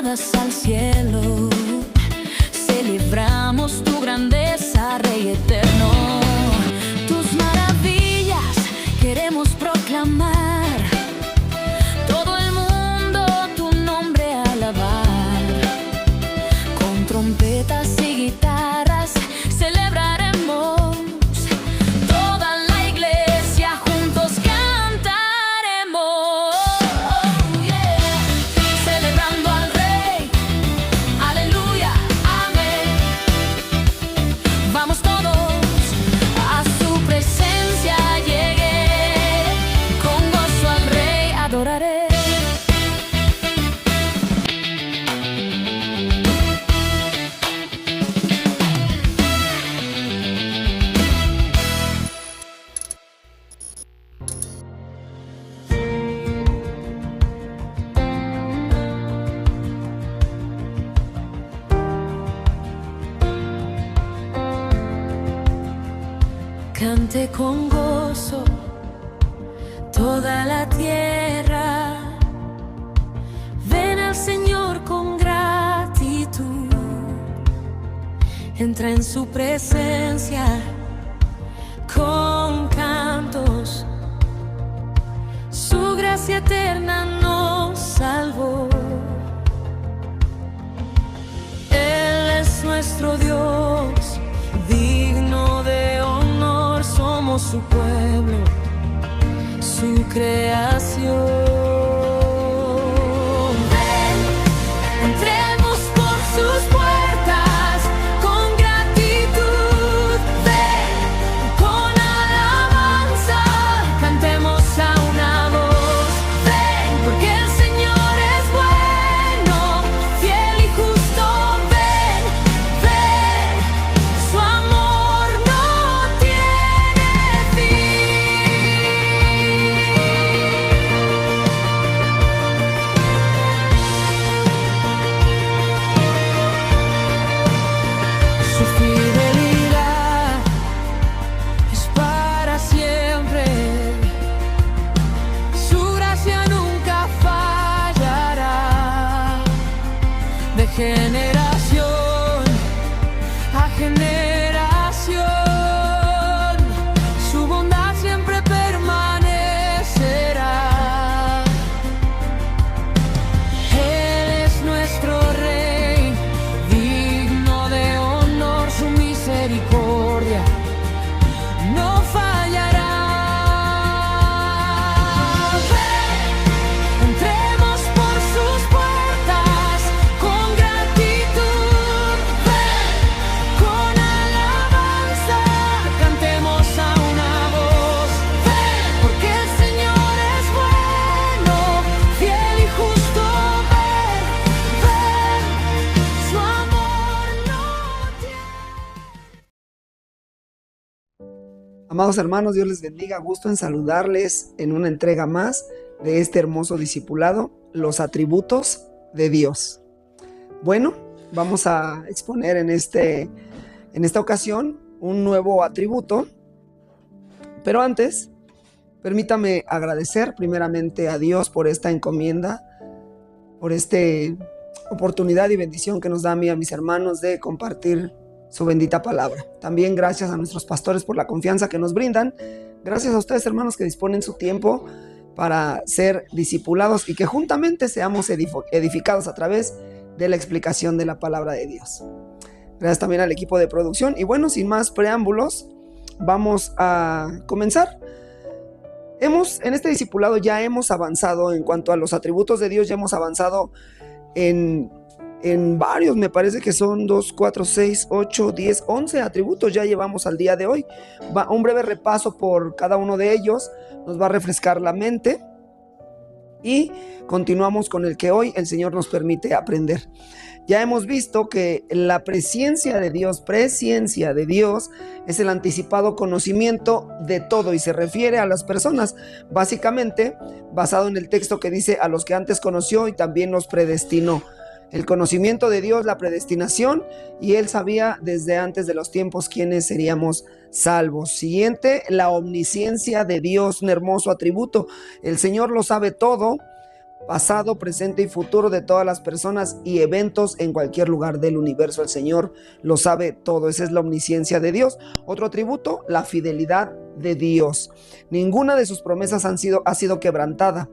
miradas al cielo, celebramos tu grandeza, Rey eterno. Tus maravillas queremos proclamar, todo el mundo tu nombre alabar. Con trompetas y guitarras celebraremos, toda la iglesia juntos cantaremos. Oh, yeah. Celebrando al Rey, aleluya, amén. Vamos todos a su presencia, llegué, con gozo al Rey adoraré. Cante con gozo toda la tierra, ven al Señor con gratitud, entra en su presencia con cantos, su gracia eterna nos salvó. Él es nuestro Dios, digno de honor, somos su pueblo, su creación. Ven, entremos por sus puertas con gratitud, ven, con alabanza, cantemos a una voz, ven, porque el Señor es bueno, fiel y justo, ven, ven, su amor no tiene fin. Su fidelidad es para siempre, su gracia nunca fallará. De generación a generación, su bondad siempre permanecerá. Él es nuestro Rey, digno de honor, su misericordia no fallará. Ven, entremos por sus puertas con gratitud, ven, con alabanza, cantemos a una voz, ven, porque el Señor es bueno, fiel y justo, ven, ven, su amor no tiene. Amados hermanos, Dios les bendiga. Gusto en saludarles en una entrega más de este hermoso discipulado, los atributos de Dios. Bueno, vamos a exponer en esta ocasión un nuevo atributo, pero antes, permítame agradecer primeramente a Dios por esta encomienda, por esta oportunidad y bendición que nos da a mí y a mis hermanos de compartir su bendita palabra. También gracias a nuestros pastores por la confianza que nos brindan. Gracias a ustedes, hermanos, que disponen su tiempo para ser discipulados y que juntamente seamos edificados a través de la explicación de la palabra de Dios. Gracias también al equipo de producción. Y bueno, sin más preámbulos, vamos a comenzar. En este discipulado ya hemos avanzado en cuanto a los atributos de Dios, ya hemos avanzado en varios, me parece que son 2, 4, 6, 8, 10, 11 atributos ya llevamos al día de hoy. Un breve repaso por cada uno de ellos nos va a refrescar la mente y continuamos con el que hoy el Señor nos permite aprender. Ya hemos visto que la presciencia de Dios es el anticipado conocimiento de todo y se refiere a las personas, básicamente basado en el texto que dice a los que antes conoció y también los predestinó. El conocimiento de Dios, la predestinación, y Él sabía desde antes de los tiempos quiénes seríamos salvos. Siguiente, la omnisciencia de Dios, un hermoso atributo. El Señor lo sabe todo, pasado, presente y futuro de todas las personas y eventos en cualquier lugar del universo. El Señor lo sabe todo. Esa es la omnisciencia de Dios. Otro atributo, la fidelidad de Dios. Ninguna de sus promesas ha sido quebrantada.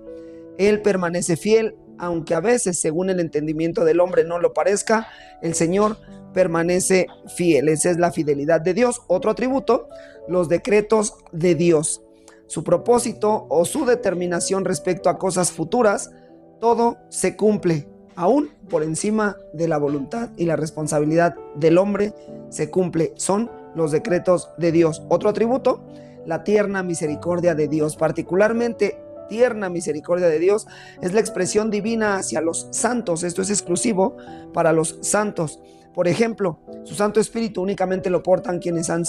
Él permanece fiel, aunque a veces, según el entendimiento del hombre, no lo parezca. El Señor permanece fiel. Esa es la fidelidad de Dios. Otro atributo, los decretos de Dios. Su propósito o su determinación respecto a cosas futuras, todo se cumple, aún por encima de la voluntad y la responsabilidad del hombre se cumple. Son los decretos de Dios. Otro atributo, la tierna misericordia de Dios. Particularmente tierna misericordia de Dios es la expresión divina hacia los santos. Esto es exclusivo para los santos. Por ejemplo, su Santo Espíritu únicamente lo portan quienes han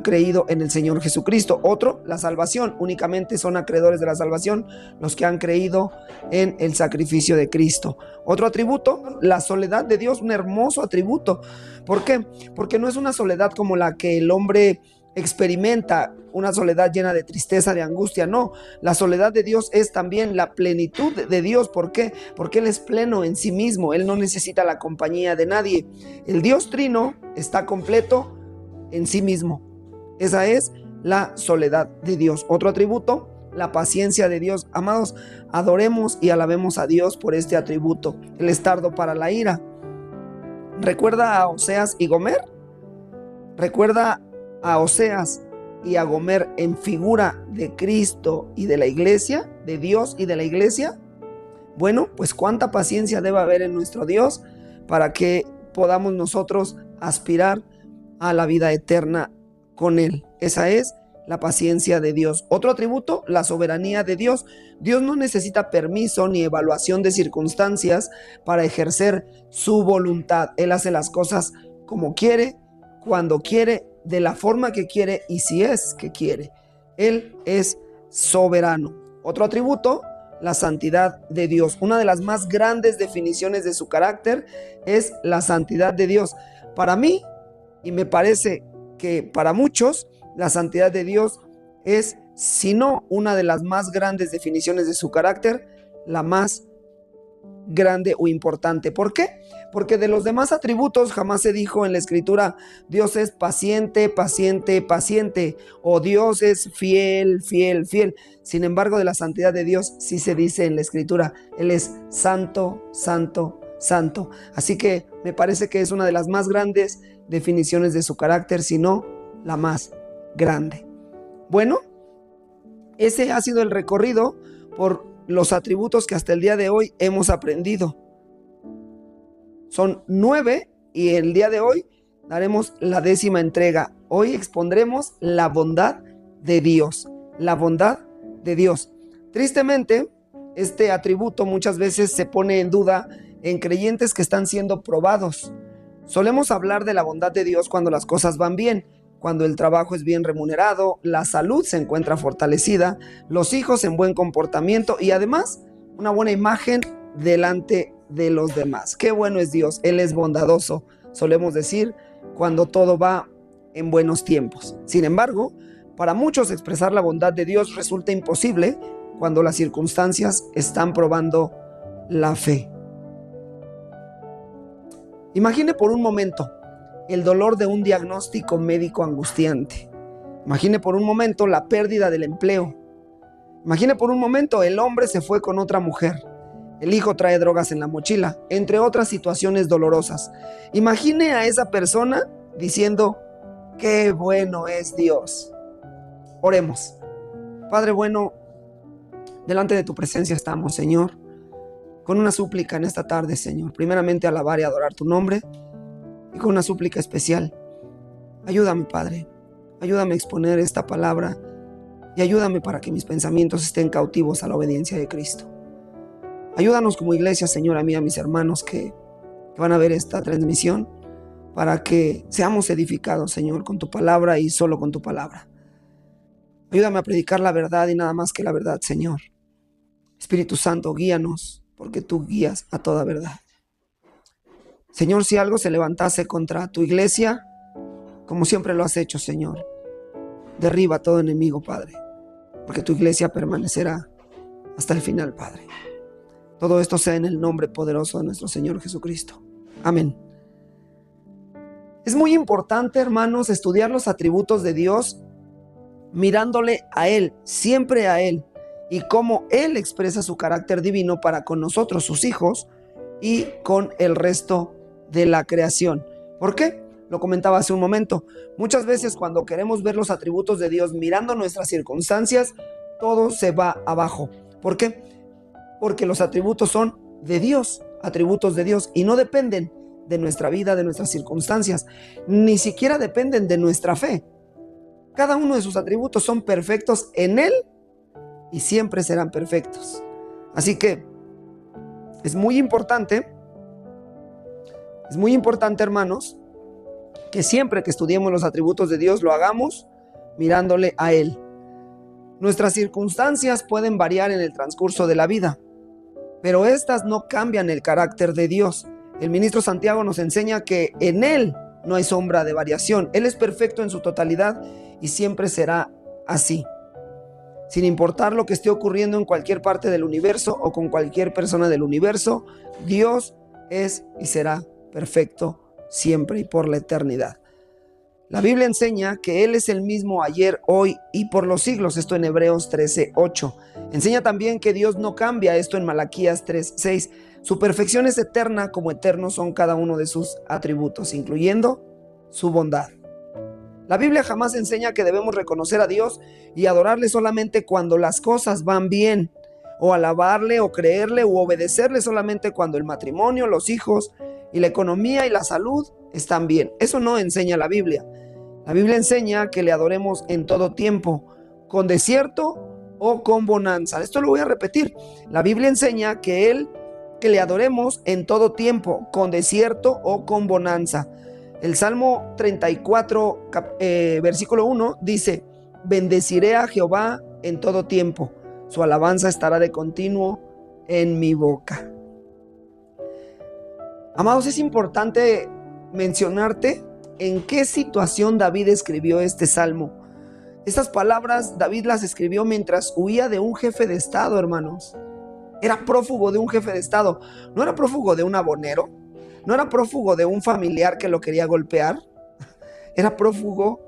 creído en el Señor Jesucristo. Otro, la salvación. Únicamente son acreedores de la salvación los que han creído en el sacrificio de Cristo. Otro atributo, la soledad de Dios, un hermoso atributo. ¿Por qué? Porque no es una soledad como la que el hombre experimenta, una soledad llena de tristeza, de angustia. No, la soledad de Dios es también la plenitud de Dios. ¿Por qué? Porque Él es pleno en sí mismo. Él no necesita la compañía de nadie. El Dios Trino está completo en sí mismo. Esa es la soledad de Dios. Otro atributo, la paciencia de Dios. Amados, adoremos y alabemos a Dios por este atributo. Él es tardo para la ira. ¿Recuerda a Oseas y Gomer? ¿Recuerda a Oseas y a Gomer en figura de Cristo y de la iglesia, de Dios y de la iglesia? Bueno, pues cuánta paciencia debe haber en nuestro Dios para que podamos nosotros aspirar a la vida eterna con Él. Esa es la paciencia de Dios. Otro atributo, la soberanía de Dios. Dios no necesita permiso ni evaluación de circunstancias para ejercer su voluntad. Él hace las cosas como quiere, cuando quiere, de la forma que quiere y si es que quiere. Él es soberano. Otro atributo, la santidad de Dios. Una de las más grandes definiciones de su carácter es la santidad de Dios. Para mí, y me parece que para muchos, la santidad de Dios es, si no una de las más grandes definiciones de su carácter, la más grande o importante. ¿Por qué? Porque de los demás atributos jamás se dijo en la Escritura, Dios es paciente, paciente, paciente, o Dios es fiel, fiel, fiel. Sin embargo, de la santidad de Dios sí se dice en la Escritura, Él es santo, santo, santo. Así que me parece que es una de las más grandes definiciones de su carácter, si no la más grande. Bueno, ese ha sido el recorrido por los atributos que hasta el día de hoy hemos aprendido. Son 9 y el día de hoy daremos la 10ª entrega. Hoy expondremos la bondad de Dios. La bondad de Dios. Tristemente, este atributo muchas veces se pone en duda en creyentes que están siendo probados. Solemos hablar de la bondad de Dios cuando las cosas van bien, cuando el trabajo es bien remunerado, la salud se encuentra fortalecida, los hijos en buen comportamiento y además una buena imagen delante de los demás. Qué bueno es Dios, Él es bondadoso, solemos decir, cuando todo va en buenos tiempos. Sin embargo, para muchos expresar la bondad de Dios resulta imposible cuando las circunstancias están probando la fe. Imagine por un momento el dolor de un diagnóstico médico angustiante. Imagine por un momento la pérdida del empleo. Imagine por un momento el hombre se fue con otra mujer. El hijo trae drogas en la mochila, entre otras situaciones dolorosas. Imagine a esa persona diciendo, qué bueno es Dios. Oremos. Padre bueno, delante de tu presencia estamos, Señor, con una súplica en esta tarde, Señor. Primeramente alabar y adorar tu nombre y con una súplica especial. Ayúdame, Padre. Ayúdame a exponer esta palabra y ayúdame para que mis pensamientos estén cautivos a la obediencia de Cristo. Ayúdanos como iglesia, Señor, a mí y a mis hermanos que van a ver esta transmisión, para que seamos edificados, Señor, con tu palabra y solo con tu palabra. Ayúdame a predicar la verdad y nada más que la verdad, Señor. Espíritu Santo, guíanos, porque tú guías a toda verdad. Señor, si algo se levantase contra tu iglesia, como siempre lo has hecho, Señor, derriba a todo enemigo, Padre, porque tu iglesia permanecerá hasta el final, Padre. Todo esto sea en el nombre poderoso de nuestro Señor Jesucristo. Amén. Es muy importante, hermanos, estudiar los atributos de Dios mirándole a Él, siempre a Él, y cómo Él expresa su carácter divino para con nosotros, sus hijos, y con el resto de la creación. ¿Por qué? Lo comentaba hace un momento. Muchas veces cuando queremos ver los atributos de Dios mirando nuestras circunstancias, todo se va abajo. ¿Por qué? Porque los atributos son de Dios, atributos de Dios, y no dependen de nuestra vida, de nuestras circunstancias, ni siquiera dependen de nuestra fe. Cada uno de sus atributos son perfectos en Él y siempre serán perfectos. Así que es muy importante, hermanos, que siempre que estudiemos los atributos de Dios lo hagamos mirándole a Él. Nuestras circunstancias pueden variar en el transcurso de la vida, pero estas no cambian el carácter de Dios. El ministro Santiago nos enseña que en Él no hay sombra de variación. Él es perfecto en su totalidad y siempre será así. Sin importar lo que esté ocurriendo en cualquier parte del universo o con cualquier persona del universo, Dios es y será perfecto siempre y por la eternidad. La Biblia enseña que Él es el mismo ayer, hoy y por los siglos, esto en Hebreos 13:8. Enseña también que Dios no cambia, esto en Malaquías 3:6. Su perfección es eterna, como eternos son cada uno de sus atributos, incluyendo su bondad. La Biblia jamás enseña que debemos reconocer a Dios y adorarle solamente cuando las cosas van bien, o alabarle o creerle u obedecerle solamente cuando el matrimonio, los hijos y la economía y la salud están bien. Eso no enseña la Biblia. La Biblia enseña que le adoremos en todo tiempo, con desierto o con bonanza. Esto lo voy a repetir. La Biblia enseña que le adoremos en todo tiempo, con desierto o con bonanza. El Salmo 34, versículo 1 dice: bendeciré a Jehová en todo tiempo, su alabanza estará de continuo en mi boca. Amados, es importante mencionarte en qué situación David escribió este salmo. Estas palabras David las escribió mientras huía de un jefe de estado, hermanos. Era prófugo de un jefe de estado. No era prófugo de un abonero, no era prófugo de un familiar que lo quería golpear. Era prófugo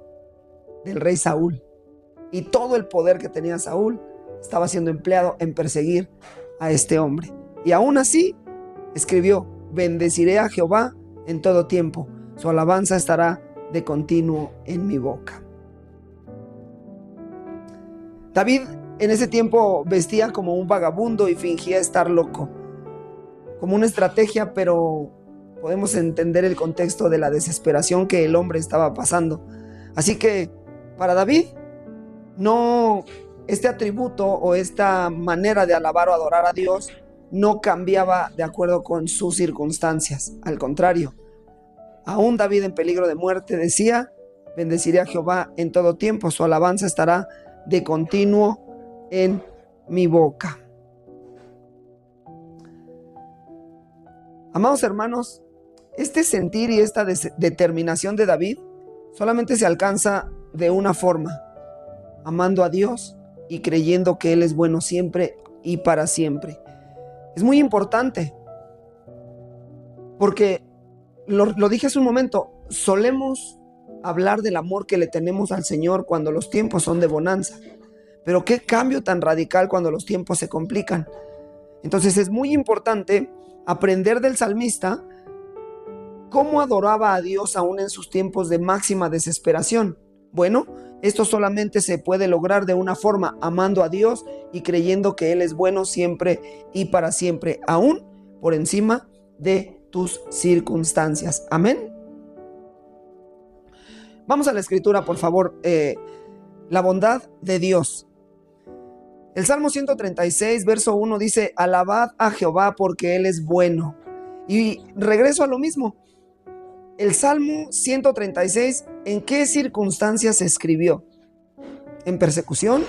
del rey Saúl. Y todo el poder que tenía Saúl estaba siendo empleado en perseguir a este hombre. Y aún así escribió: bendeciré a Jehová en todo tiempo, su alabanza estará de continuo en mi boca. David en ese tiempo vestía como un vagabundo y fingía estar loco, como una estrategia, pero podemos entender el contexto de la desesperación que el hombre estaba pasando. Así que para David, no, este atributo o esta manera de alabar o adorar a Dios no cambiaba de acuerdo con sus circunstancias. Al contrario, aún David en peligro de muerte decía: bendeciré a Jehová en todo tiempo, su alabanza estará de continuo en mi boca. Amados hermanos, este sentir y esta determinación de David solamente se alcanza de una forma: amando a Dios y creyendo que Él es bueno siempre y para siempre. Es muy importante porque lo dije hace un momento, solemos hablar del amor que le tenemos al Señor cuando los tiempos son de bonanza, pero qué cambio tan radical cuando los tiempos se complican. Entonces es muy importante aprender del salmista cómo adoraba a Dios aún en sus tiempos de máxima desesperación. Bueno, esto solamente se puede lograr de una forma: amando a Dios y creyendo que Él es bueno siempre y para siempre, aún por encima de tus circunstancias. Amén. Vamos a la escritura, por favor. La bondad de Dios. El Salmo 136, verso 1 dice: alabad a Jehová porque Él es bueno. Y regreso a lo mismo. El Salmo 136, ¿en qué circunstancias se escribió? ¿En persecución?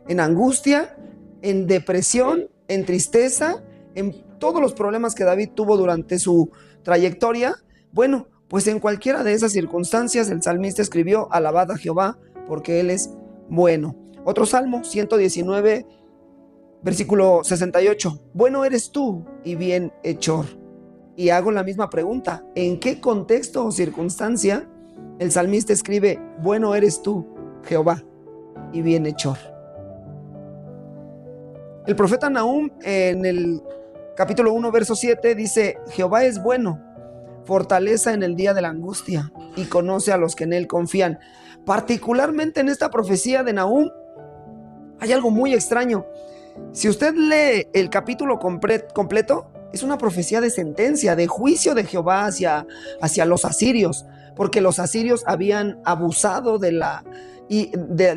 ¿En angustia? ¿En depresión? ¿En tristeza? ¿En todos los problemas que David tuvo durante su trayectoria? Bueno, pues en cualquiera de esas circunstancias el salmista escribió: alabad a Jehová porque Él es bueno. Otro salmo, 119, Versículo 68. Bueno eres tú y bienhechor. Y hago la misma pregunta. ¿En qué contexto o circunstancia el salmista escribe, bueno eres tú, Jehová, y bienhechor? El profeta Nahum en el capítulo 1, verso 7 dice, Jehová es bueno, fortaleza en el día de la angustia, y conoce a los que en él confían. Particularmente en esta profecía de Nahum hay algo muy extraño. Si usted lee el capítulo completo, es una profecía de sentencia, de juicio de Jehová hacia los asirios, porque los asirios habían abusado de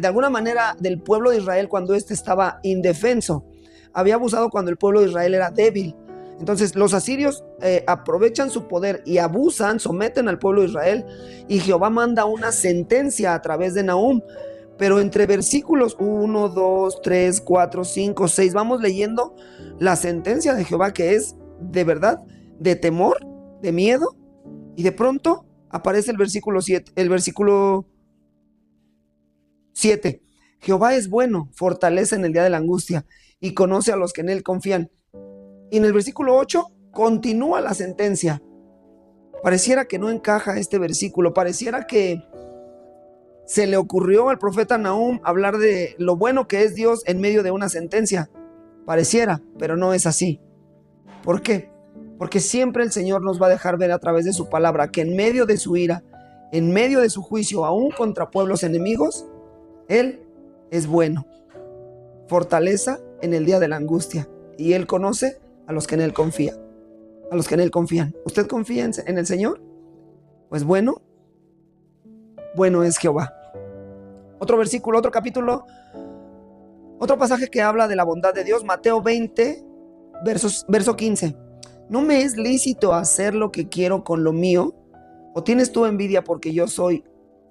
alguna manera del pueblo de Israel cuando éste estaba indefenso. Había abusado cuando el pueblo de Israel era débil. Entonces los asirios aprovechan su poder y abusan, someten al pueblo de Israel, y Jehová manda una sentencia a través de Nahum. Pero entre versículos 1, 2, 3, 4, 5, 6 vamos leyendo la sentencia de Jehová, que es de verdad de temor, de miedo, y de pronto aparece el versículo 7. Jehová es bueno, fortaleza en el día de la angustia, y conoce a los que en él confían. Y en el versículo 8 continúa la sentencia. Pareciera que no encaja este versículo, pareciera que se le ocurrió al profeta Nahum hablar de lo bueno que es Dios en medio de una sentencia. Pareciera, pero no es así. ¿Por qué? Porque siempre el Señor nos va a dejar ver a través de su palabra que en medio de su ira, en medio de su juicio, aún contra pueblos enemigos, Él es bueno. Fortaleza en el día de la angustia. Y Él conoce a los que en Él confían. A los que en Él confían. ¿Usted confía en el Señor? Pues bueno es Jehová. Otro versículo, otro capítulo, otro pasaje que habla de la bondad de Dios, Mateo 20, verso 15. ¿No me es lícito hacer lo que quiero con lo mío? ¿O tienes tú envidia porque yo soy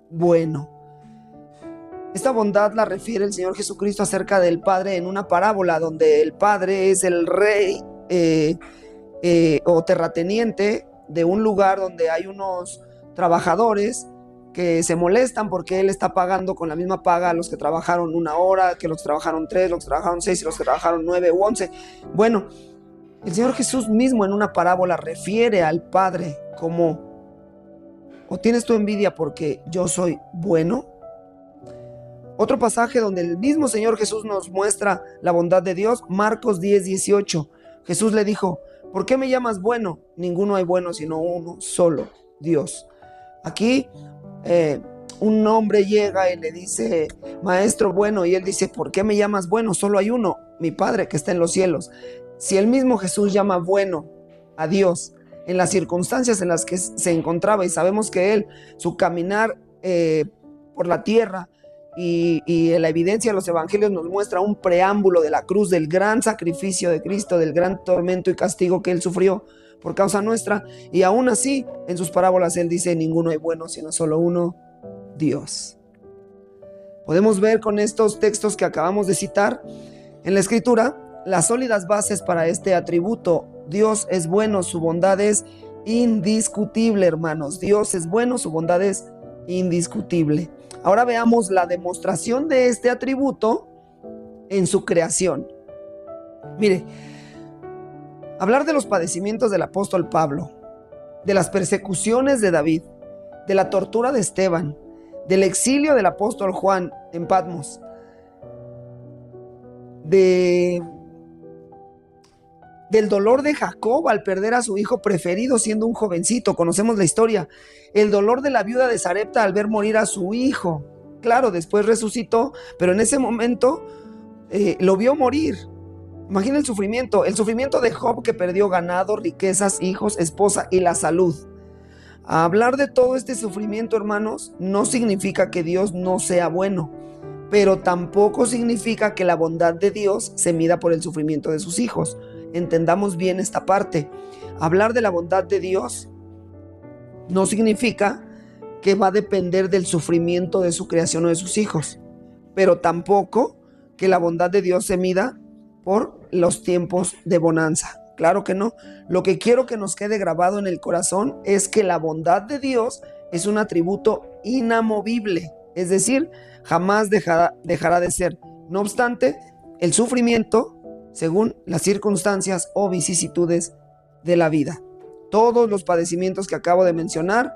bueno? Esta bondad la refiere el Señor Jesucristo acerca del Padre en una parábola donde el Padre es el rey o terrateniente de un lugar donde hay unos trabajadores que se molestan porque él está pagando con la misma paga a los que trabajaron 1 hora, que los que trabajaron 3, los que trabajaron 6 y los que trabajaron 9 u 11. Bueno, el Señor Jesús mismo en una parábola refiere al Padre como, ¿o tienes tu envidia porque yo soy bueno? Otro pasaje donde el mismo Señor Jesús nos muestra la bondad de Dios, Marcos 10, 18. Jesús le dijo, ¿por qué me llamas bueno? Ninguno hay bueno sino uno solo, Dios. Aquí un hombre llega y le dice, maestro bueno, y él dice, ¿por qué me llamas bueno? Solo hay uno, mi Padre que está en los cielos. Si el mismo Jesús llama bueno a Dios en las circunstancias en las que se encontraba, y sabemos que él, su caminar por la tierra y la evidencia de los evangelios nos muestra un preámbulo de la cruz, del gran sacrificio de Cristo, del gran tormento y castigo que él sufrió por causa nuestra, y aún así en sus parábolas él dice, ninguno hay bueno sino solo uno, Dios. Podemos ver con estos textos que acabamos de citar en la Escritura las sólidas bases para este atributo. Dios es bueno, su bondad es indiscutible, hermanos. Dios es bueno, su bondad es indiscutible. Ahora veamos la demostración de este atributo en su creación. Mire, hablar de los padecimientos del apóstol Pablo, de las persecuciones de David, de la tortura de Esteban, del exilio del apóstol Juan en Patmos, del dolor de Jacob al perder a su hijo preferido siendo un jovencito, conocemos la historia, el dolor de la viuda de Sarepta al ver morir a su hijo, claro, después resucitó, pero en ese momento lo vio morir. Imagina el sufrimiento de Job, que perdió ganado, riquezas, hijos, esposa y la salud. Hablar de todo este sufrimiento, hermanos, no significa que Dios no sea bueno, pero tampoco significa que la bondad de Dios se mida por el sufrimiento de sus hijos. Entendamos bien esta parte. Hablar de la bondad de Dios no significa que va a depender del sufrimiento de su creación o de sus hijos, pero tampoco que la bondad de Dios se mida por los tiempos de bonanza. Claro que no. Lo que quiero que nos quede grabado en el corazón es que la bondad de Dios es un atributo inamovible, es decir, jamás dejará de ser. No obstante, el sufrimiento según las circunstancias o vicisitudes de la vida. Todos los padecimientos que acabo de mencionar,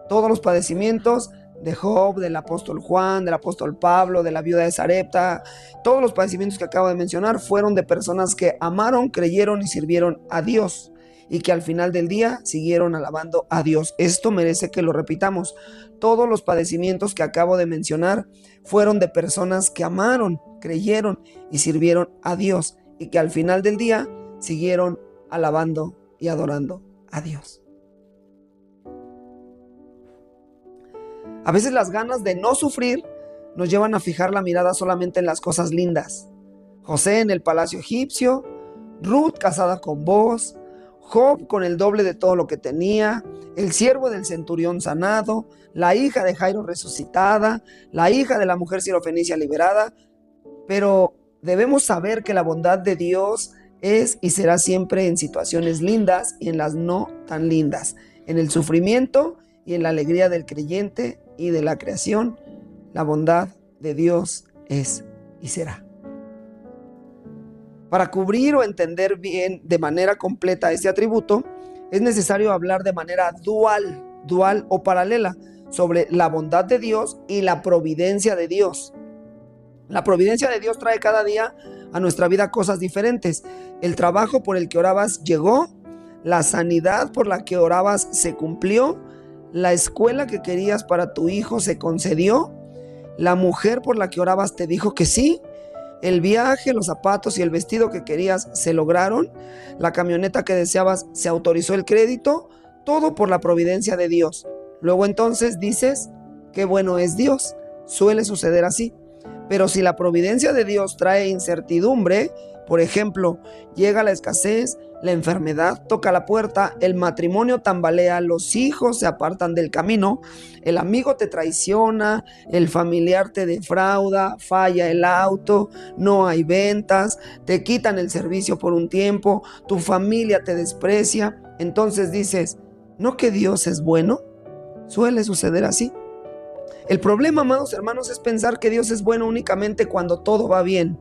todos los padecimientos de Job, del apóstol Juan, del apóstol Pablo, de la viuda de Sarepta, todos los padecimientos que acabo de mencionar fueron de personas que amaron, creyeron y sirvieron a Dios, y que al final del día siguieron alabando a Dios. Esto merece que lo repitamos. Todos los padecimientos que acabo de mencionar fueron de personas que amaron, creyeron y sirvieron a Dios, y que al final del día siguieron alabando y adorando a Dios. A veces las ganas de no sufrir nos llevan a fijar la mirada solamente en las cosas lindas. José en el palacio egipcio, Ruth casada con Booz, Job con el doble de todo lo que tenía, el siervo del centurión sanado, la hija de Jairo resucitada, la hija de la mujer sirofenicia liberada. Pero debemos saber que la bondad de Dios es y será siempre en situaciones lindas y en las no tan lindas, en el sufrimiento y en la alegría del creyente y de la creación. La bondad de Dios es y será. Para cubrir o entender bien de manera completa este atributo, es necesario hablar de manera dual o paralela sobre la bondad de Dios y la providencia de Dios. La providencia de Dios trae cada día a nuestra vida cosas diferentes. El trabajo por el que orabas llegó, la sanidad por la que orabas se cumplió, la escuela que querías para tu hijo se concedió, la mujer por la que orabas te dijo que sí, el viaje, los zapatos y el vestido que querías se lograron, la camioneta que deseabas se autorizó el crédito, todo por la providencia de Dios. Luego entonces dices, qué bueno es Dios. Suele suceder así. Pero si la providencia de Dios trae incertidumbre, por ejemplo, llega la escasez, la enfermedad toca la puerta, el matrimonio tambalea, los hijos se apartan del camino, el amigo te traiciona, el familiar te defrauda, falla el auto, no hay ventas, te quitan el servicio por un tiempo, tu familia te desprecia, entonces dices, ¿no que Dios es bueno? Suele suceder así. El problema, amados hermanos, es pensar que Dios es bueno únicamente cuando todo va bien.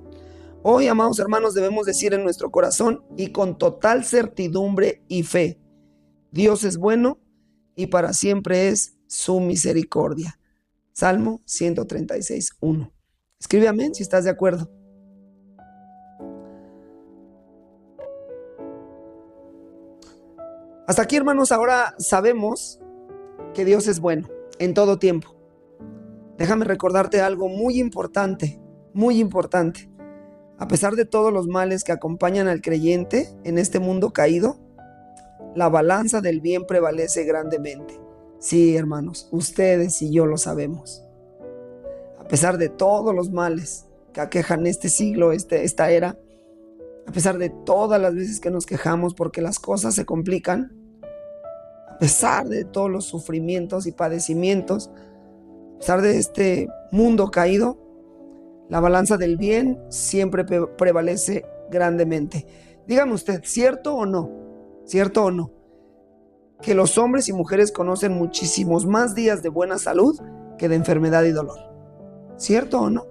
Hoy, amados hermanos, debemos decir en nuestro corazón y con total certidumbre y fe, Dios es bueno y para siempre es su misericordia. Salmo 136:1. Escribe amén si estás de acuerdo. Hasta aquí, hermanos, ahora sabemos que Dios es bueno en todo tiempo. Déjame recordarte algo muy importante, muy importante. A pesar de todos los males que acompañan al creyente en este mundo caído, la balanza del bien prevalece grandemente. Sí, hermanos, ustedes y yo lo sabemos. A pesar de todos los males que aquejan este siglo, esta era, a pesar de todas las veces que nos quejamos porque las cosas se complican, a pesar de todos los sufrimientos y padecimientos, a pesar de este mundo caído, la balanza del bien siempre prevalece grandemente. Dígame usted, ¿cierto o no? ¿Cierto o no? Que los hombres y mujeres conocen muchísimos más días de buena salud que de enfermedad y dolor. ¿Cierto o no?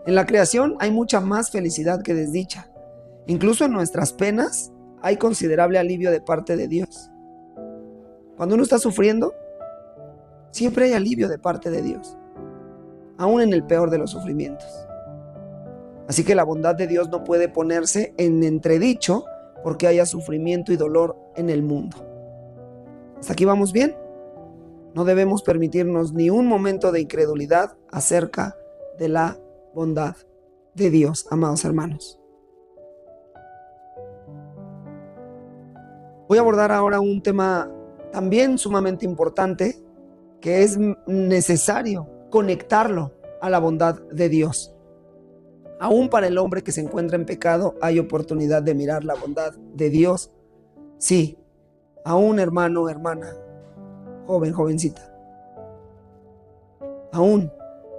En la creación hay mucha más felicidad que desdicha. Incluso en nuestras penas hay considerable alivio de parte de Dios. Cuando uno está sufriendo, siempre hay alivio de parte de Dios, aún en el peor de los sufrimientos. Así que la bondad de Dios no puede ponerse en entredicho porque haya sufrimiento y dolor en el mundo. ¿Hasta aquí vamos bien? No debemos permitirnos ni un momento de incredulidad acerca de la bondad de Dios, amados hermanos. Voy a abordar ahora un tema también sumamente importante, que es necesario conectarlo a la bondad de Dios. Aún para el hombre que se encuentra en pecado hay oportunidad de mirar la bondad de Dios. Sí, aún hermano, hermana, joven, jovencita. Aún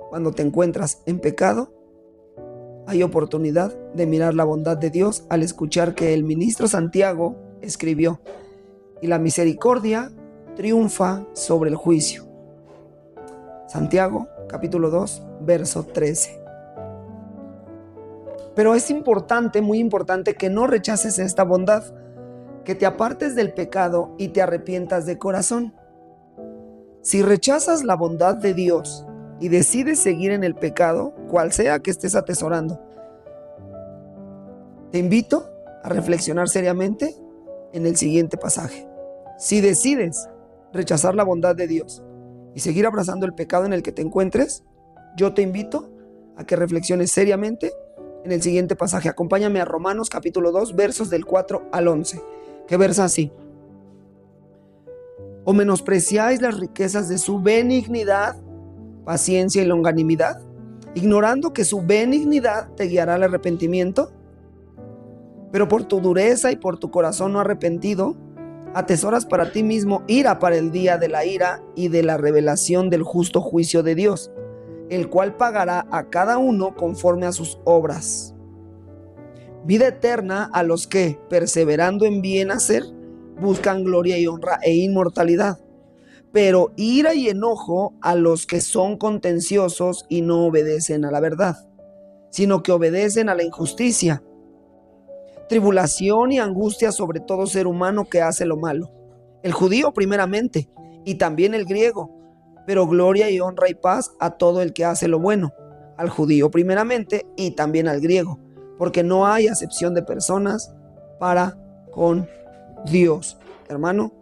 cuando te encuentras en pecado, hay oportunidad de mirar la bondad de Dios al escuchar que el ministro Santiago escribió: y la misericordia triunfa sobre el juicio. Santiago, capítulo 2, verso 13. Pero es importante, muy importante, que no rechaces esta bondad, que te apartes del pecado y te arrepientas de corazón. Si rechazas la bondad de Dios y decides seguir en el pecado, cual sea que estés atesorando, te invito a reflexionar seriamente en el siguiente pasaje. Si decides rechazar la bondad de Dios y seguir abrazando el pecado en el que te encuentres, yo te invito a que reflexiones seriamente en el siguiente pasaje. Acompáñame a Romanos capítulo 2, versos del 4 al 11, que versa así: ¿O menospreciáis las riquezas de su benignidad, paciencia y longanimidad, ignorando que su benignidad te guiará al arrepentimiento? Pero por tu dureza y por tu corazón no arrepentido, atesoras para ti mismo ira para el día de la ira y de la revelación del justo juicio de Dios, el cual pagará a cada uno conforme a sus obras. Vida eterna a los que, perseverando en bien hacer, buscan gloria y honra e inmortalidad. Pero ira y enojo a los que son contenciosos y no obedecen a la verdad, sino que obedecen a la injusticia. Tribulación y angustia sobre todo ser humano que hace lo malo, el judío primeramente y también el griego, pero gloria y honra y paz a todo el que hace lo bueno, al judío primeramente y también al griego, porque no hay acepción de personas para con Dios. Hermano,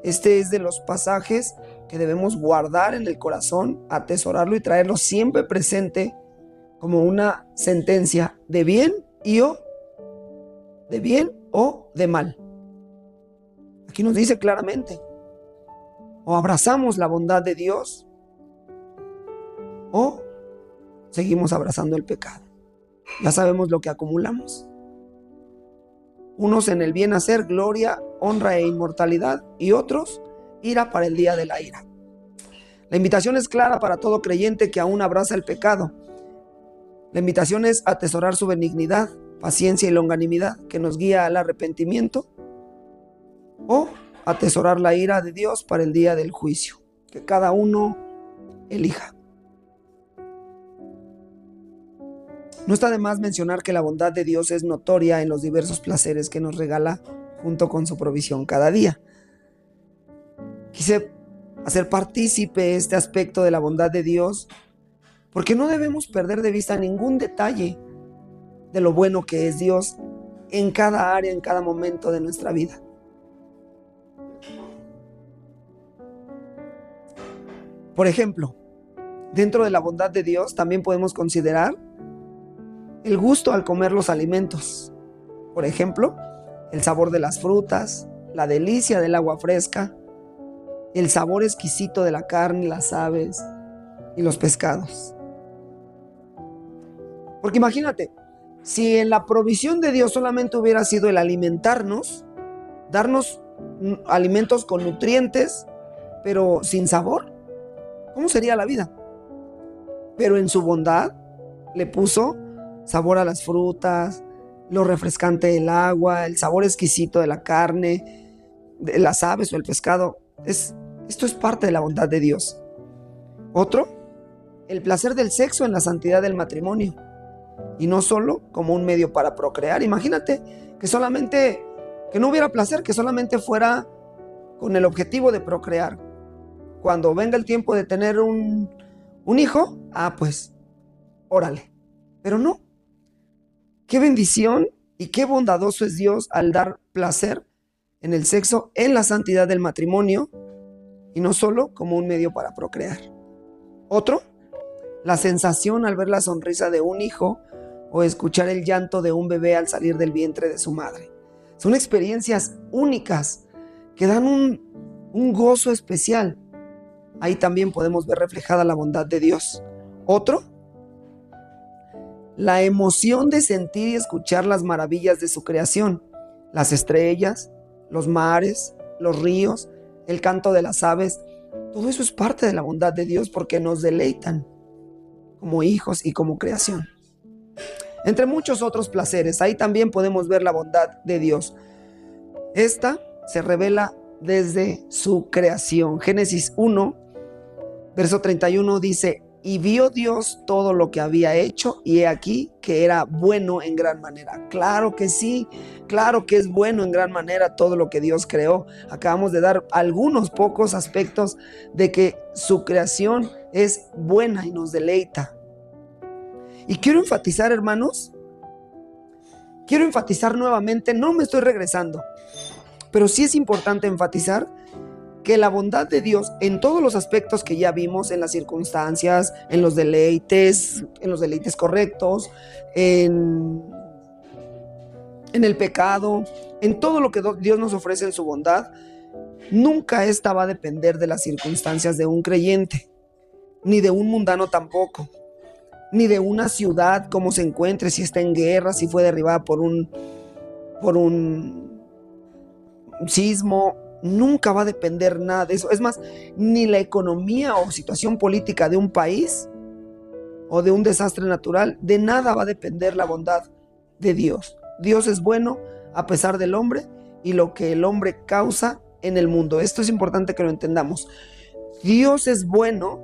este es de los pasajes que debemos guardar en el corazón, atesorarlo y traerlo siempre presente como una sentencia de bien o de mal. Aquí nos dice claramente: o abrazamos la bondad de Dios o seguimos abrazando el pecado. Ya sabemos lo que acumulamos. Unos en el bien hacer, gloria, honra e inmortalidad, y otros ira para el día de la ira. La invitación es clara para todo creyente que aún abraza el pecado. La invitación es atesorar su benignidad, paciencia y longanimidad que nos guía al arrepentimiento, o atesorar la ira de Dios para el día del juicio, que cada uno elija. No está de más mencionar que la bondad de Dios es notoria en los diversos placeres que nos regala junto con su provisión cada día. Quise hacer partícipe este aspecto de la bondad de Dios porque no debemos perder de vista ningún detalle de lo bueno que es Dios en cada área, en cada momento de nuestra vida. Por ejemplo, dentro de la bondad de Dios también podemos considerar el gusto al comer los alimentos. Por ejemplo, el sabor de las frutas, la delicia del agua fresca, el sabor exquisito de la carne, las aves y los pescados. Porque imagínate, si en la provisión de Dios solamente hubiera sido el alimentarnos, darnos alimentos con nutrientes, pero sin sabor, ¿cómo sería la vida? Pero en su bondad le puso sabor a las frutas, lo refrescante del agua, el sabor exquisito de la carne, de las aves o el pescado. Esto es parte de la bondad de Dios. Otro, el placer del sexo en la santidad del matrimonio, y no solo como un medio para procrear. Imagínate que no hubiera placer, que solamente fuera con el objetivo de procrear. Cuando venga el tiempo de tener un hijo, pues, órale. Pero no. Qué bendición y qué bondadoso es Dios al dar placer en el sexo, en la santidad del matrimonio, y no solo como un medio para procrear. Otro, la sensación al ver la sonrisa de un hijo o escuchar el llanto de un bebé al salir del vientre de su madre. Son experiencias únicas que dan un gozo especial. Ahí también podemos ver reflejada la bondad de Dios. Otro, la emoción de sentir y escuchar las maravillas de su creación, las estrellas, los mares, los ríos, el canto de las aves. Todo eso es parte de la bondad de Dios porque nos deleitan como hijos y como creación. Entre muchos otros placeres, ahí también podemos ver la bondad de Dios. Esta se revela desde su creación. Génesis 1, verso 31 dice: Y vio Dios todo lo que había hecho, y he aquí que era bueno en gran manera. Claro que sí, claro que es bueno en gran manera todo lo que Dios creó. Acabamos de dar algunos pocos aspectos de que su creación es buena y nos deleita. Y quiero enfatizar, hermanos, quiero enfatizar nuevamente, no me estoy regresando, pero sí es importante enfatizar que la bondad de Dios en todos los aspectos que ya vimos, en las circunstancias, en los deleites correctos, en el pecado, en todo lo que Dios nos ofrece en su bondad, nunca esta va a depender de las circunstancias de un creyente, ni de un mundano tampoco, ni de una ciudad, cómo se encuentre, si está en guerra, si fue derribada por un sismo. Nunca va a depender nada de eso. Es más, ni la economía o situación política de un país o de un desastre natural, de nada va a depender la bondad de Dios. Dios es bueno a pesar del hombre y lo que el hombre causa en el mundo. Esto es importante que lo entendamos. Dios es bueno,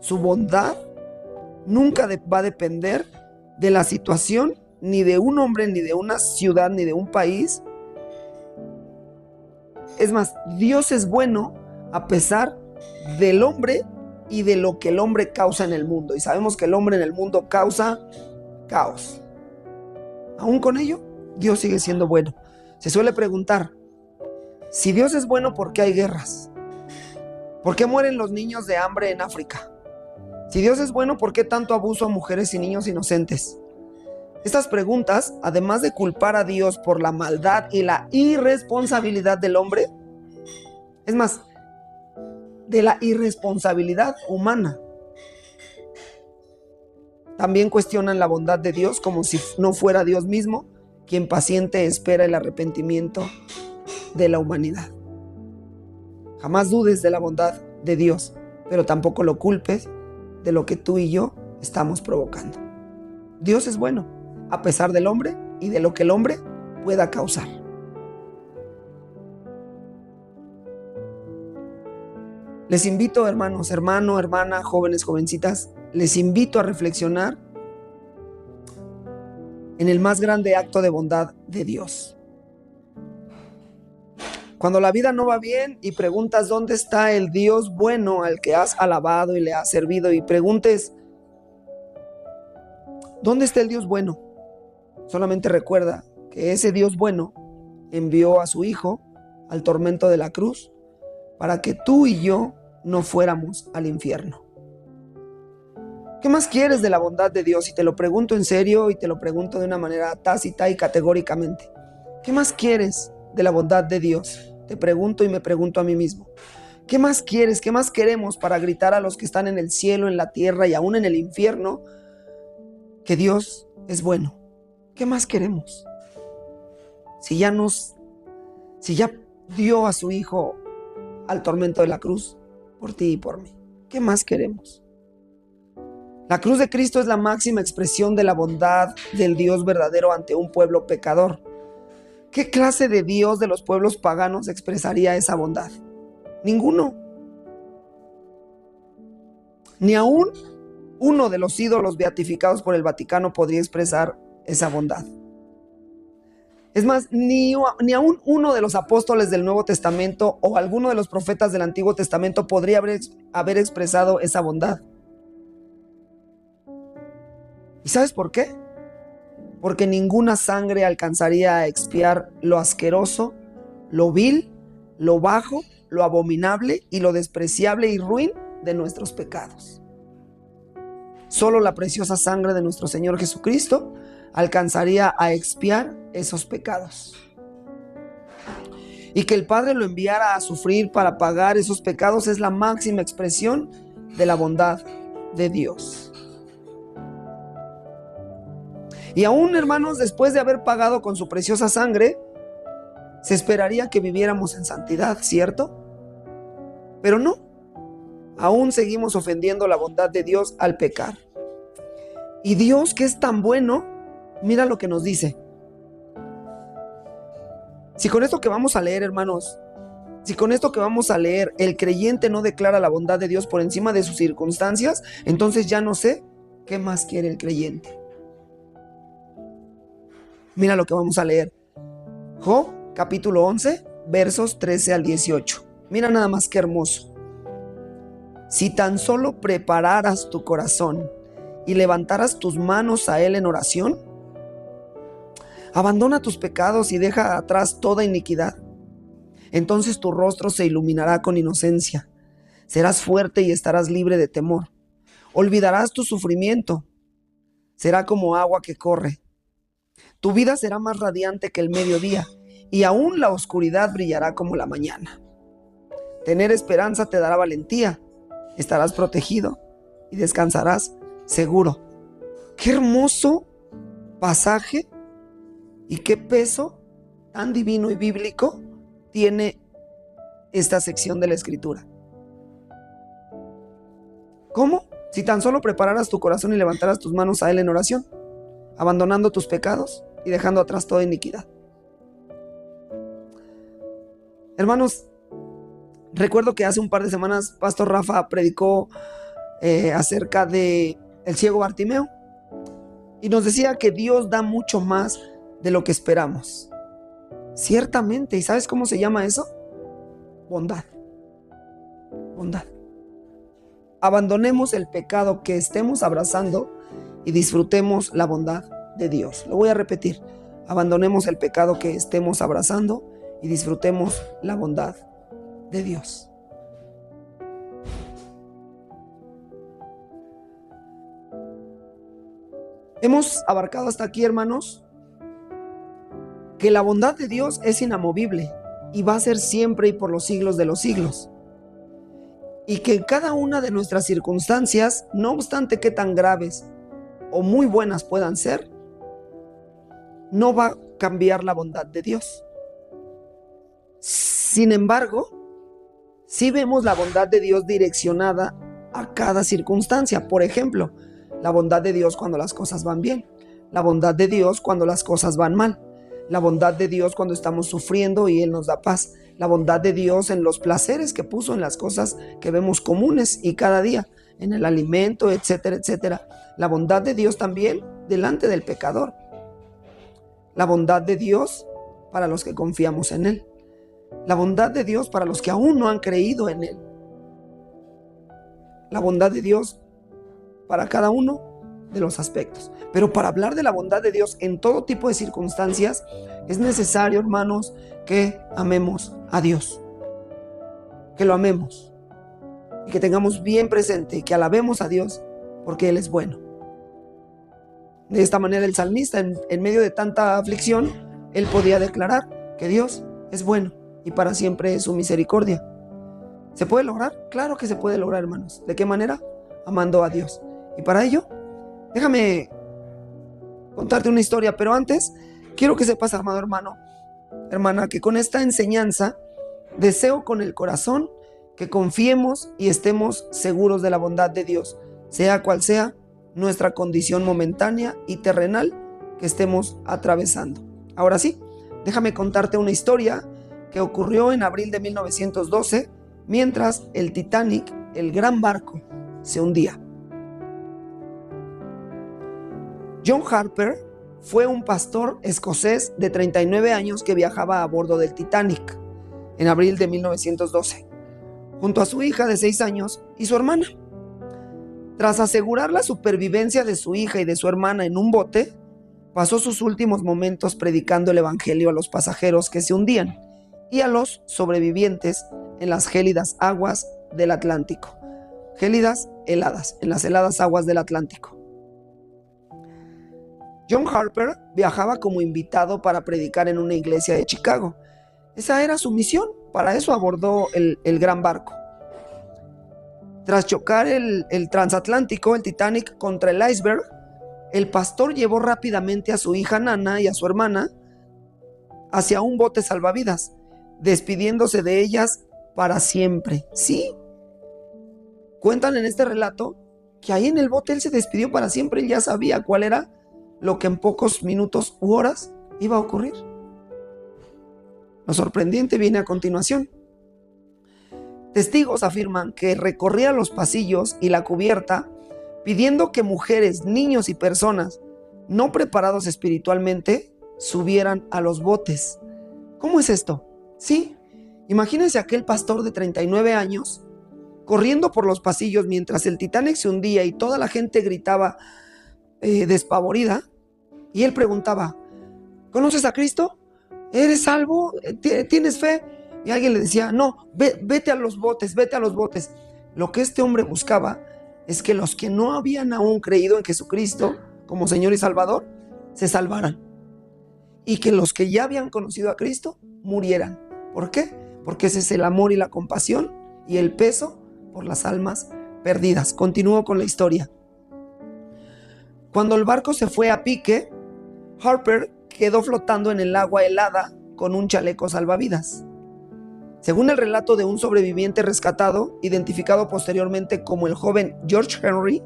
su bondad nunca va a depender de la situación, ni de un hombre, ni de una ciudad, ni de un país. Es más, Dios es bueno a pesar del hombre y de lo que el hombre causa en el mundo. Y sabemos que el hombre en el mundo causa caos. Aún con ello, Dios sigue siendo bueno. Se suele preguntar, si Dios es bueno, ¿por qué hay guerras? ¿Por qué mueren los niños de hambre en África? Si Dios es bueno, ¿por qué tanto abuso a mujeres y niños inocentes? Estas preguntas, además de culpar a Dios por la maldad y la irresponsabilidad del hombre, es más, de la irresponsabilidad humana, también cuestionan la bondad de Dios, como si no fuera Dios mismo quien paciente espera el arrepentimiento de la humanidad. Jamás dudes de la bondad de Dios, pero tampoco lo culpes de lo que tú y yo estamos provocando. Dios es bueno a pesar del hombre y de lo que el hombre pueda causar. Les invito, hermanos, hermana, jóvenes, jovencitas, les invito a reflexionar en el más grande acto de bondad de Dios. Cuando la vida no va bien y preguntas dónde está el Dios bueno al que has alabado y le has servido, y preguntes ¿dónde está el Dios bueno? Solamente recuerda que ese Dios bueno envió a su Hijo al tormento de la cruz para que tú y yo no fuéramos al infierno. ¿Qué más quieres de la bondad de Dios? Y te lo pregunto en serio y te lo pregunto de una manera tácita y categóricamente. ¿Qué más quieres de la bondad de Dios? Te pregunto y me pregunto a mí mismo. ¿Qué más quieres? ¿Qué más queremos para gritar a los que están en el cielo, en la tierra y aún en el infierno que Dios es bueno? ¿Qué más queremos? Si ya dio a su Hijo al tormento de la cruz por ti y por mí, ¿qué más queremos? La cruz de Cristo es la máxima expresión de la bondad del Dios verdadero ante un pueblo pecador. ¿Qué clase de Dios de los pueblos paganos expresaría esa bondad? Ninguno. Ni aún uno de los ídolos beatificados por el Vaticano podría expresar esa bondad. Es más, ni aún uno de los apóstoles del Nuevo Testamento o alguno de los profetas del Antiguo Testamento podría haber expresado esa bondad. ¿Y sabes por qué? Porque ninguna sangre alcanzaría a expiar lo asqueroso, lo vil, lo bajo, lo abominable y lo despreciable y ruin de nuestros pecados. Solo la preciosa sangre de nuestro Señor Jesucristo alcanzaría a expiar esos pecados. Y que el Padre lo enviara a sufrir para pagar esos pecados es la máxima expresión de la bondad de Dios. Y aún, hermanos, después de haber pagado con su preciosa sangre, se esperaría que viviéramos en santidad, ¿cierto? Pero no, aún seguimos ofendiendo la bondad de Dios al pecar. Y Dios, que es tan bueno, mira lo que nos dice. Si con esto que vamos a leer, hermanos, Si con esto que vamos a leer, el creyente no declara la bondad de Dios por encima de sus circunstancias, entonces ya no sé qué más quiere el creyente. Mira lo que vamos a leer. Job, capítulo 11, versos 13 al 18. Mira nada más qué hermoso. Si tan solo prepararas tu corazón y levantaras tus manos a Él en oración, abandona tus pecados y deja atrás toda iniquidad. Entonces tu rostro se iluminará con inocencia. Serás fuerte y estarás libre de temor. Olvidarás tu sufrimiento. Será como agua que corre. Tu vida será más radiante que el mediodía, y aún la oscuridad brillará como la mañana. Tener esperanza te dará valentía. Estarás protegido y descansarás seguro. Qué hermoso pasaje y qué peso tan divino y bíblico tiene esta sección de la Escritura. ¿Cómo? Si tan solo prepararas tu corazón y levantaras tus manos a Él en oración, abandonando tus pecados y dejando atrás toda iniquidad. Hermanos, recuerdo que hace un par de semanas Pastor Rafa predicó acerca de el ciego Bartimeo y nos decía que Dios da mucho más de lo que esperamos. Ciertamente, ¿y sabes cómo se llama eso? Bondad. Bondad. Abandonemos el pecado que estemos abrazando y disfrutemos la bondad de Dios. Lo voy a repetir. Abandonemos el pecado que estemos abrazando y disfrutemos la bondad de Dios. Hemos abarcado hasta aquí, hermanos, que la bondad de Dios es inamovible y va a ser siempre y por los siglos de los siglos. Y que en cada una de nuestras circunstancias, no obstante que tan graves o muy buenas puedan ser, no va a cambiar la bondad de Dios. Sin embargo, sí vemos la bondad de Dios direccionada a cada circunstancia. Por ejemplo, la bondad de Dios cuando las cosas van bien, la bondad de Dios cuando las cosas van mal, la bondad de Dios cuando estamos sufriendo y Él nos da paz, la bondad de Dios en los placeres que puso en las cosas que vemos comunes y cada día, en el alimento, etcétera, etcétera. La bondad de Dios también delante del pecador. La bondad de Dios para los que confiamos en Él. La bondad de Dios para los que aún no han creído en Él. La bondad de Dios para cada uno de los aspectos. Pero para hablar de la bondad de Dios en todo tipo de circunstancias, es necesario, hermanos, que amemos a Dios. Que lo amemos. Y que tengamos bien presente y que alabemos a Dios porque Él es bueno. De esta manera el salmista, en medio de tanta aflicción, él podía declarar que Dios es bueno y para siempre es su misericordia. ¿Se puede lograr? Claro que se puede lograr, hermanos. ¿De qué manera? Amando a Dios. Y para ello, déjame contarte una historia, pero antes quiero que sepas, amado hermano, hermana, que con esta enseñanza deseo con el corazón que confiemos y estemos seguros de la bondad de Dios, sea cual sea nuestra condición momentánea y terrenal que estemos atravesando. Ahora sí, déjame contarte una historia que ocurrió en abril de 1912, mientras el Titanic, el gran barco, se hundía. John Harper fue un pastor escocés de 39 años que viajaba a bordo del Titanic en abril de 1912, junto a su hija de 6 años y su hermana. Tras asegurar la supervivencia de su hija y de su hermana en un bote, pasó sus últimos momentos predicando el evangelio a los pasajeros que se hundían y a los sobrevivientes en las gélidas aguas del Atlántico. Gélidas, heladas, en las heladas aguas del Atlántico. John Harper viajaba como invitado para predicar en una iglesia de Chicago. Esa era su misión, para eso abordó el gran barco. Tras chocar el transatlántico, el Titanic, contra el iceberg, el pastor llevó rápidamente a su hija Nana y a su hermana hacia un bote salvavidas, despidiéndose de ellas para siempre. Sí, cuentan en este relato que ahí en el bote él se despidió para siempre. Él ya sabía cuál era lo que en pocos minutos u horas iba a ocurrir. Lo sorprendente viene a continuación. Testigos afirman que recorría los pasillos y la cubierta pidiendo que mujeres, niños y personas no preparados espiritualmente subieran a los botes. ¿Cómo es esto? Sí, imagínense aquel pastor de 39 años corriendo por los pasillos mientras el Titanic se hundía y toda la gente gritaba despavorida, y él preguntaba: ¿conoces a Cristo? ¿Eres salvo? ¿Tienes fe? Y alguien le decía: no, vete a los botes, vete a los botes. Lo que este hombre buscaba es que los que no habían aún creído en Jesucristo como Señor y Salvador se salvaran, y que los que ya habían conocido a Cristo murieran. ¿Por qué? Porque ese es el amor y la compasión y el peso por las almas perdidas. Continúo con la historia. Cuando el barco se fue a pique, Harper quedó flotando en el agua helada con un chaleco salvavidas. Según el relato de un sobreviviente rescatado, identificado posteriormente como el joven George Henry,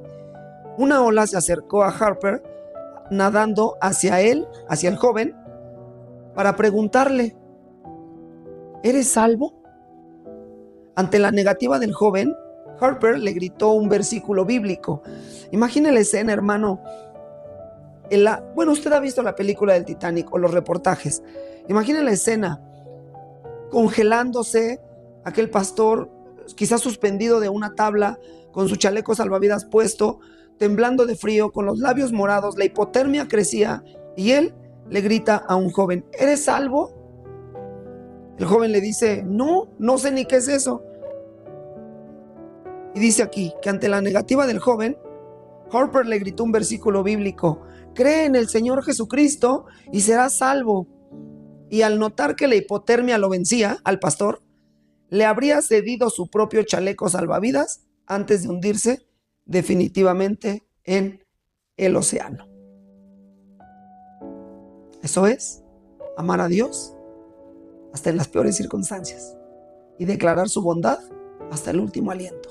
una ola se acercó a Harper nadando hacia él, hacia el joven, para preguntarle: ¿eres salvo? Ante la negativa del joven, Harper le gritó un versículo bíblico. Imagine la escena, hermano. Bueno, usted ha visto la película del Titanic o los reportajes. Imagine la escena, congelándose, aquel pastor quizás suspendido de una tabla, con su chaleco salvavidas puesto, temblando de frío, con los labios morados, la hipotermia crecía, y él le grita a un joven: ¿eres salvo? El joven le dice: no sé ni qué es eso. Y dice aquí que ante la negativa del joven, Harper le gritó un versículo bíblico: cree en el Señor Jesucristo y serás salvo. Y al notar que la hipotermia lo vencía al pastor, le habría cedido su propio chaleco salvavidas antes de hundirse definitivamente en el océano. Eso es amar a Dios hasta en las peores circunstancias y declarar su bondad hasta el último aliento.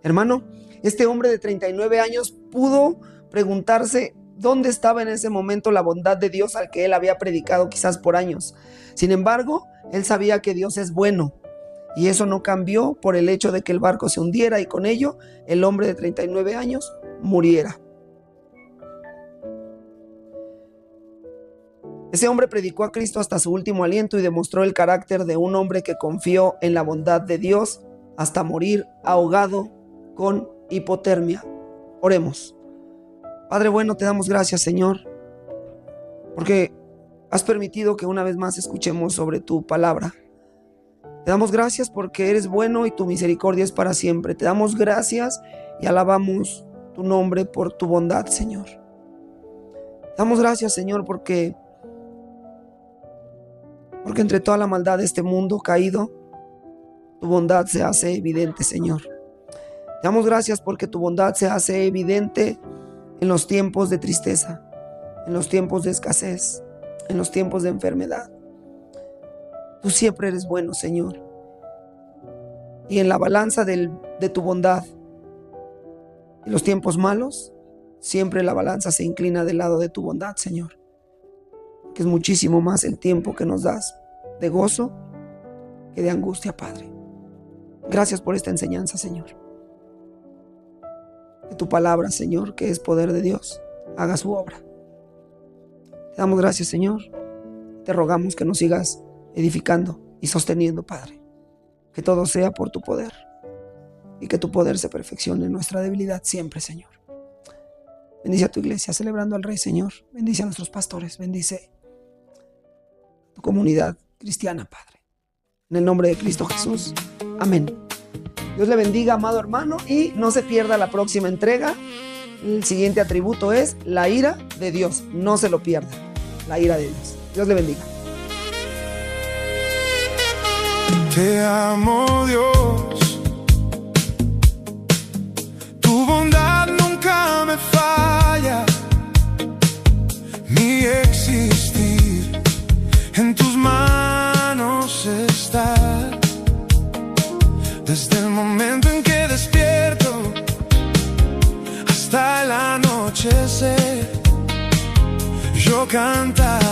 Hermano, este hombre de 39 años pudo preguntarse dónde estaba en ese momento la bondad de Dios al que él había predicado quizás por años. Sin embargo, él sabía que Dios es bueno, y eso no cambió por el hecho de que el barco se hundiera y con ello el hombre de 39 años muriera. Ese hombre predicó a Cristo hasta su último aliento y demostró el carácter de un hombre que confió en la bondad de Dios hasta morir ahogado con hipotermia. Oremos. Padre bueno, te damos gracias, Señor, porque has permitido que una vez más escuchemos sobre tu palabra. Te damos gracias porque eres bueno y tu misericordia es para siempre. Te damos gracias y alabamos tu nombre por tu bondad, Señor. Te damos gracias, Señor, porque entre toda la maldad de este mundo caído, tu bondad se hace evidente, Señor. Te damos gracias porque tu bondad se hace evidente en los tiempos de tristeza, en los tiempos de escasez, en los tiempos de enfermedad. Tú siempre eres bueno, Señor. Y en la balanza de tu bondad, en los tiempos malos, siempre la balanza se inclina del lado de tu bondad, Señor. Que es muchísimo más el tiempo que nos das de gozo que de angustia, Padre. Gracias por esta enseñanza, Señor. Que tu palabra, Señor, que es poder de Dios, haga su obra. Te damos gracias, Señor. Te rogamos que nos sigas edificando y sosteniendo, Padre. Que todo sea por tu poder y que tu poder se perfeccione en nuestra debilidad siempre, Señor. Bendice a tu iglesia celebrando al Rey, Señor. Bendice a nuestros pastores. Bendice tu comunidad cristiana, Padre. En el nombre de Cristo Jesús. Amén. Dios le bendiga, amado hermano, y no se pierda la próxima entrega. El siguiente atributo es la ira de Dios. No se lo pierda. La ira de Dios. Dios le bendiga. Te amo, Dios. Tu bondad nunca me falla. Mi existir en tus manos está. Desde el momento en que despierto hasta el anochecer, yo cantaré